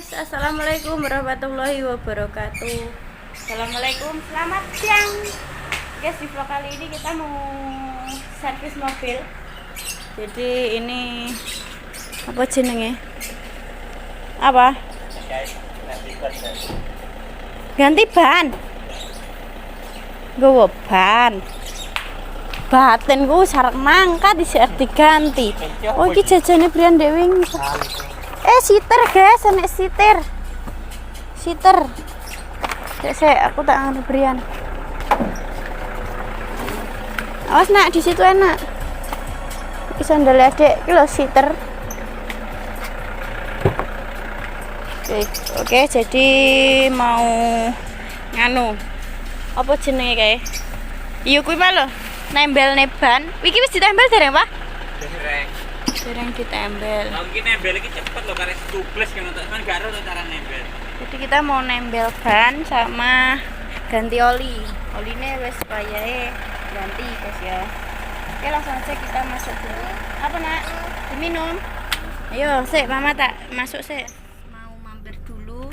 guys, assalamualaikum warahmatullahi wabarakatuh. Assalamualaikum, selamat siang guys. Di vlog kali ini kita mau servis mobil. Jadi ini apa jenenge? Apa? Ganti ban. Gowo ban. Batinku sarek mangkat diganti. Oh iki jajane Brian Dek wingi. Siter guys, enek siter. Sik, aku tak ngerti Brian. Awas nak, di situ enak. Iki sandal Adek, iki lho siter. Oke, jadi mau nganu. Apa jenenge kae? Iya kuwi mah lho, nembel ban. Iki wis ditempel dereng, Pak? Dereng ditempel. Lah iki nembel iki cepet lho karek tubles kan gak ero cara nembel. Jadi kita mau nembel ban sama ganti oli. Oline wis payahe ganti guys ya. Oke, langsung aja kita masuk dulu. Apa nak? Diminum. Ayo, sik mama tak masuk sik. Mau mampir dulu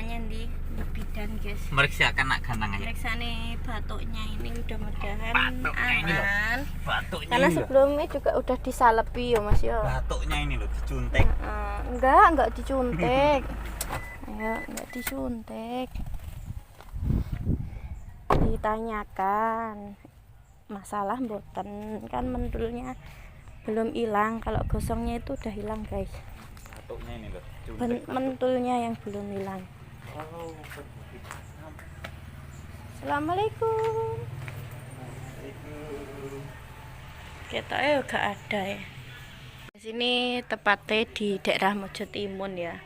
nyendi di bidan guys. Meriksakan nak ganang aja. Periksane batuknya ini mudah-mudahan aman. Batuknya Karena ini sebelumnya juga udah disalepi ya Mas ya. batuknya ini loh dicuntek. Enggak dicuntek. Ayo, enggak disuntik. Ditanyakan masalah mboten, kan mentulnya belum hilang. Kalau gosongnya itu udah hilang guys. Batuknya ini loh dicuntek. Mentulnya yang belum hilang. Assalamualaikum. Kita gak ada ya. Di sini tepatnya di daerah Mojo Timun ya.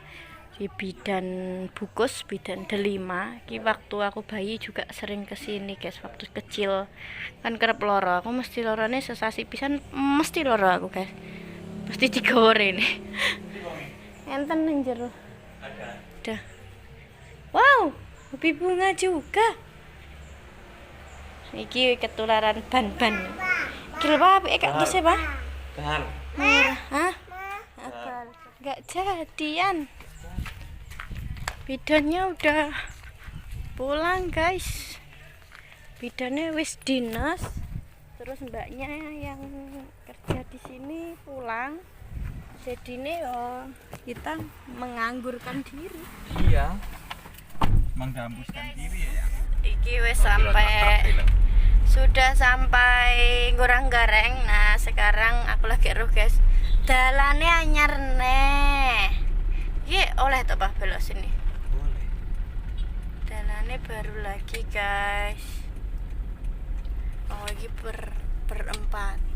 Di bidan Bukus, bidan Delima. Ki waktu aku bayi juga sering kesini guys, waktu kecil kan kerep loro. Aku mesti lorone sesasi pisan, mesti loro aku guys. Pasti digoreng. Enten nang jero. Ada. Wow, hobi bunga juga. Iki ketularan ban-ban. Kira apa? Kaktus ya, Pak? Bahar. Merah, hah? Akal. Enggak jadian. Bidannya udah pulang, guys. Bidannya wis dinas. Terus mbaknya yang kerja di sini pulang. Jadi ini kita menganggurkan diri. Iya. Menggambuskan diri ya. Iki wis sudah sampai Ngurang Gareng. Nah sekarang aku lagi eruh guys, dalane anyar neh. Iki oleh tak Pak belok sini? Boleh. Dalane baru lagi guys. Oh iki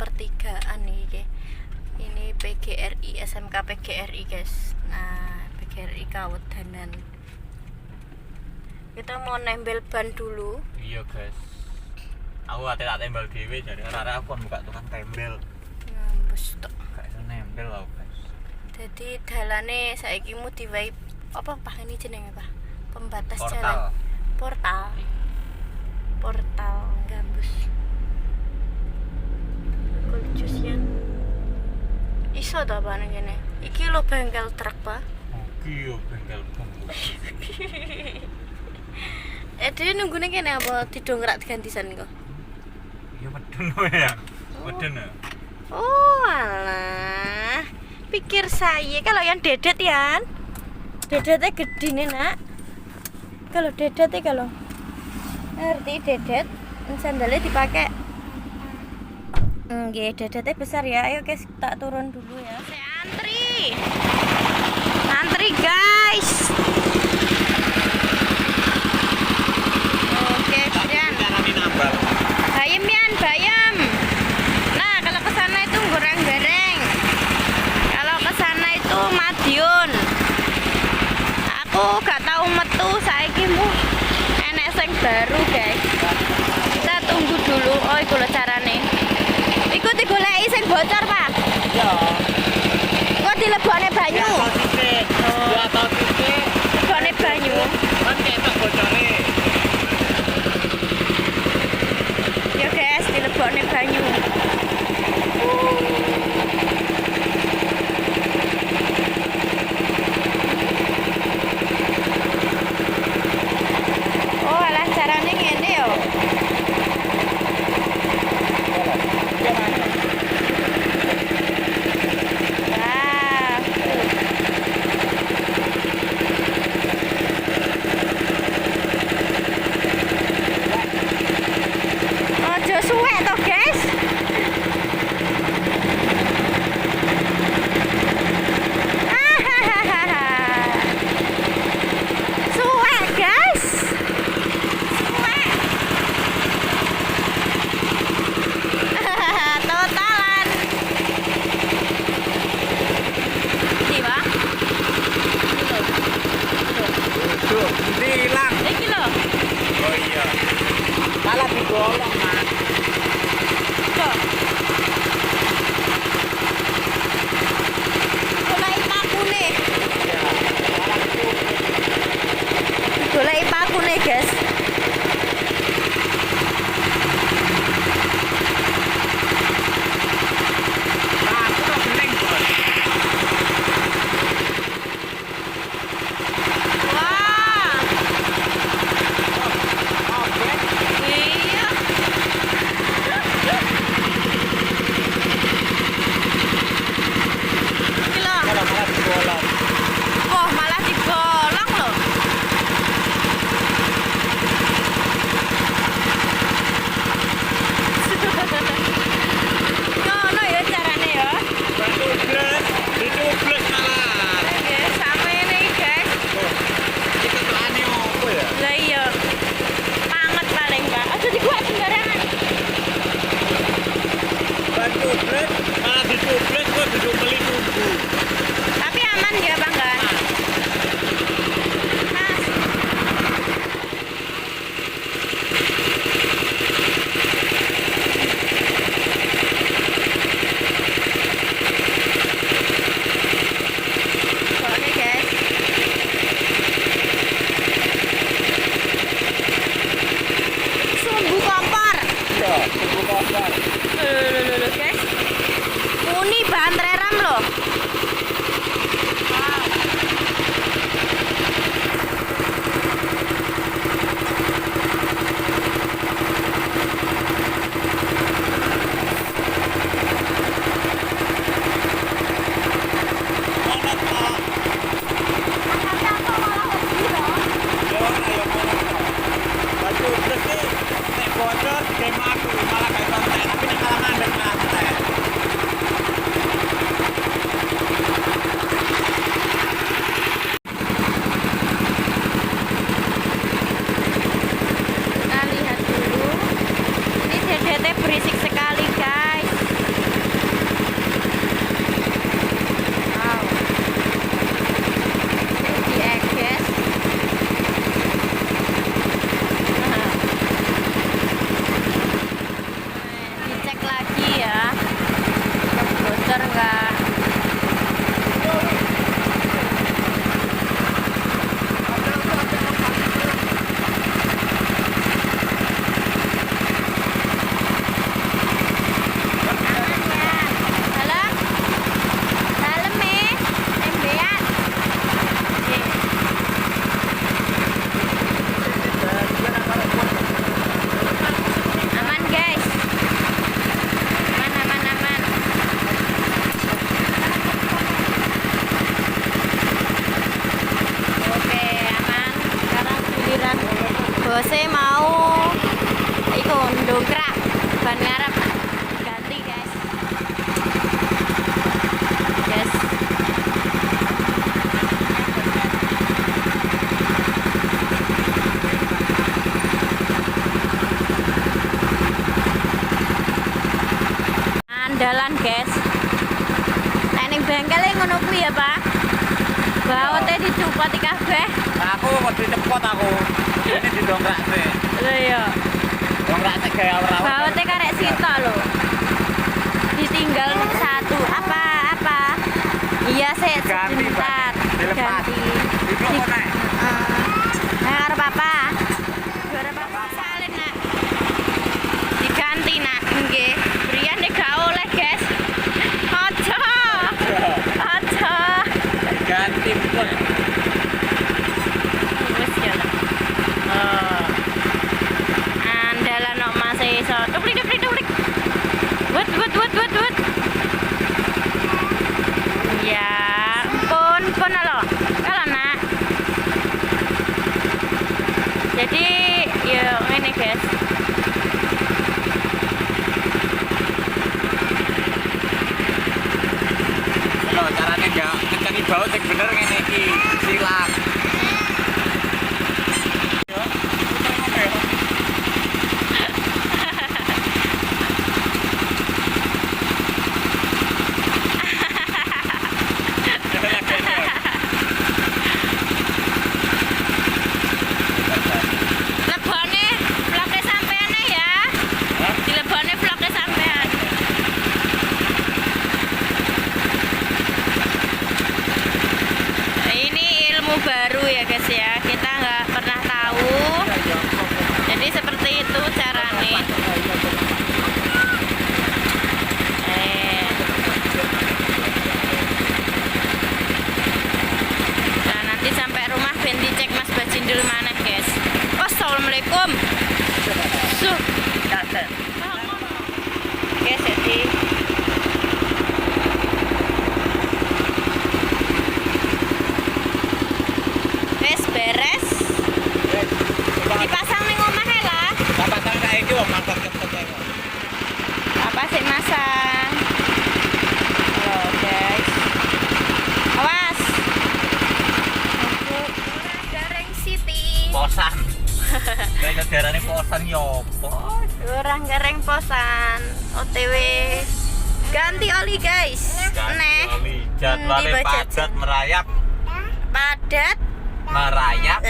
pertigaan iki. Ini PGRI, SMK PGRI guys. Nah PGRI Kawedanan. Kita mau nembel ban dulu. Iya guys. Aku ate tak tembel dhewe jadi ora aku buka tukang tembel. Ngambus tok. Gak iso nembel aku guys. Jadi dalane saiki mu diwai apa ini jenenge Pak? Pembatas Portal. jalan. Portal gambus. Kulcusnya. Iso ta Pak nang kene? Iki lho bengkel truk, Pak. Iki yo bengkel gambus. Dia nunggunya kene apa didongkrak digantisan kok? Iya medun ya. Medun ya. Oh alah. Pikir saya kalau yang dedet ya. Dedetnya gede nih nak. Kalau dedetnya kalau ngerti dedet, sandalnya dipakai. Nggih, dedetnya besar ya. Ayo guys, tak turun dulu ya. Saya antri guys. Oke, Brian. Bayam. Nah, kalau ke sana itu Ngurang Gareng. Kalau ke sana itu Madiun. Aku gak tahu metu saiki mu enek sing baru, guys. Kita tunggu dulu. Oh, iku lho carane. Iku digoleki sing bocor, Pak. Iya. Kok dilebokne banyu? Dua tahun ini. Lebokne banyu. Kan ketok bocore. Ya guys, dilebokne banyu. Duh, ini hilang. Iki lho. Oh iya. Malah digolong, Mas. Kok. Goleki pakune. Iya. Malah digolong. Goleki pakune, guys. Nah, aku tuh bening, Bos. Wah. Oke. Iya. Iki lho. Kalau malah digolong. Wah, malah digolong loh. Ngono ya carane ya. Ditubles, ditubles malah. Oke, sama ini guys. Oh, itu pelani apa ya? Lah iya. Panget paling, Pak. Aja dikuat sembarangan. Ditubles, malah ditubles kok duduk beli nunggu. Tapi aman ya, Bang kan? Mas. Oke, guys. Sumbu kompor. Iya, tunggu kompor. Loh, guys. Muni bahan reram loh. Monot kok. Ya ora ya monot kok. Ditubles nih, nek bocor game aku malah kayak konten, tapi nek malah mandek malah entek. Kita lihat dulu. Ini DDT berisik sekali, guys. Wow. Ini dieges. Nah. Dicek lagi ya. Bocor enggak? Dalam? Dalam nih, embean. Aman guys. Aman, aman, aman. Oke, aman. Sekarang giliran bose mau iku ndongkrak ban ngarep. Ganti guys. Yes. Andalan guys. Nek ning bengkel ngono kuwi ya, Pak. Bawote dicupot iki kabeh. Aku kok dicepot aku. Ini didongkrak sih. Lho iya. Dongkrak sih kayak awal-awal. Bawote karek sitok lho. Ditinggal satu. Apa? Iya, sih Ganti, sebentar. Pak. Dilepas. Ganti. Itu kok nek. Nah, arep apa? Arep apa salin, Nak? Diganti, Nak. Nggih. Brian nek gak oleh, guys. Aja. Aja. Ganti pun. Wis ya lah. Andalan nok Mas iso. Duplik. Wut. Ya, pun lho. Kalau Nak. Jadi, ya ngene, guys. Lho carane enggak ngeceni baut sing bener ngene iki. Silang. Yo, puter ngombe yo. ya guys ya, kita nggak pernah tahu. Jadi seperti itu caranya. Nah nanti sampai rumah ben dicek Mas Bajindul mana guys. Wassalamualaikum. Guys jadi beres dipasang ning omahe lah. Pasang saiki wong masak cepet ae. Apa sih masang? Halo guys. Awas. Gareng City. Posan. Kayak darane posan yo opo? Orang gareng posan. OTW ganti oli guys. Neh. Jadwalnya padat merayap. Padat. Merayap.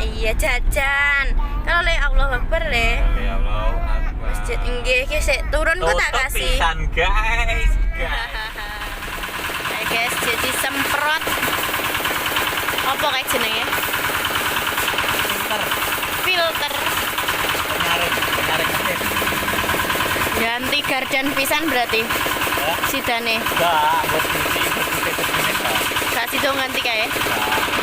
Iya jajan. Kalau le Allah Akbar le. Ya Allah Akbar. Masjid nggih iki sik turun kok tak Tutup kasih. pisan guys. Ayo guys, jadi semprot. Apa kayak jenenge? Filter. Filter. Nyaring mesin. Ganti gardan pisan berarti. Ya. Sidane. Enggak, buat cuci. Gak sido ganti kae. Nah,